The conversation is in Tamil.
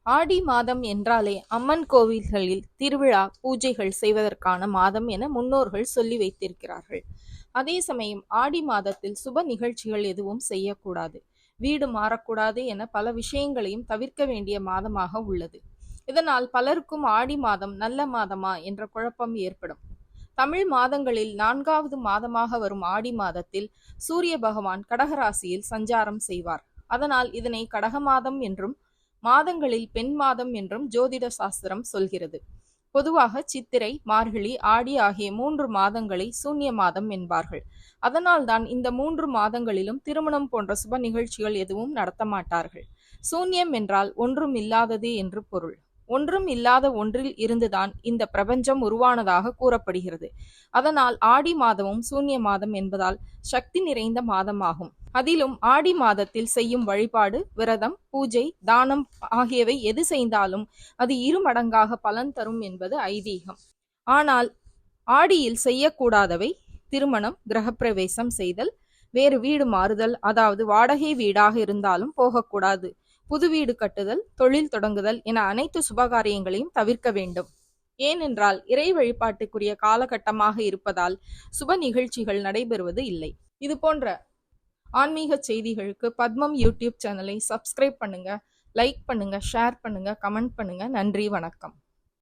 ஆடி மாதம் என்றாலே அம்மன் கோவில்களில் திருவிழா பூஜைகள் செய்வதற்கான மாதம் என முன்னோர்கள் சொல்லி வைத்திருக்கிறார்கள். அதே சமயம் ஆடி மாதத்தில் சுப நிகழ்ச்சிகள் எதுவும் செய்யக்கூடாது, வீடு மாறக்கூடாது என பல விஷயங்களையும் தவிர்க்க வேண்டிய மாதமாக உள்ளது. இதனால் பலருக்கும் ஆடி மாதம் நல்ல மாதமா என்ற குழப்பம் ஏற்படும். தமிழ் மாதங்களில் 4வது மாதமாக வரும் ஆடி மாதத்தில் சூரிய பகவான் கடகராசியில் சஞ்சாரம் செய்வார். அதனால் இதனை கடக மாதம் என்றும் மாதங்களில் பெண் மாதம் என்றும் ஜோதிட சாஸ்திரம் சொல்கிறது. பொதுவாக சித்திரை, மார்கழி, ஆடி ஆகிய 3 மாதங்களை சூன்ய மாதம் என்பார்கள். அதனால்தான் இந்த 3 மாதங்களிலும் திருமணம் போன்ற சுப நிகழ்ச்சிகள் எதுவும் நடத்த மாட்டார்கள். சூன்யம் என்றால் ஒன்றும் இல்லாதது என்று பொருள். ஒன்றும் இல்லாத ஒன்றில் இருந்துதான் இந்த பிரபஞ்சம் உருவானதாக கூறப்படுகிறது. அதனால் ஆடி மாதமும் சூன்ய மாதம் என்பதால் சக்தி நிறைந்த மாதமாகும். அதிலும் ஆடி மாதத்தில் செய்யும் வழிபாடு, விரதம், பூஜை, தானம் ஆகியவை எது செய்தாலும் அது 2 மடங்காக பலன் தரும் என்பது ஐதீகம். ஆனால் ஆடியில் செய்யக்கூடாதவை திருமணம், கிரகப்பிரவேசம் செய்தல், வேறு வீடு மாறுதல், அதாவது வாடகை வீடாக இருந்தாலும் போகக்கூடாது, புது வீடு கட்டுதல், தொழில் தொடங்குதல் என அனைத்து சுபகாரியங்களையும் தவிர்க்க வேண்டும். ஏனென்றால் இறை வழிபாட்டுக்குரிய காலகட்டமாக இருப்பதால் சுப நிகழ்ச்சிகள் நடைபெறுவது இல்லை. இது போன்ற ஆன்மீக செய்திகளுக்கு பத்மம் யூடியூப் சேனலை சப்ஸ்கிரைப் பண்ணுங்க, லைக் பண்ணுங்க, ஷேர் பண்ணுங்க, கமெண்ட் பண்ணுங்க. நன்றி, வணக்கம்.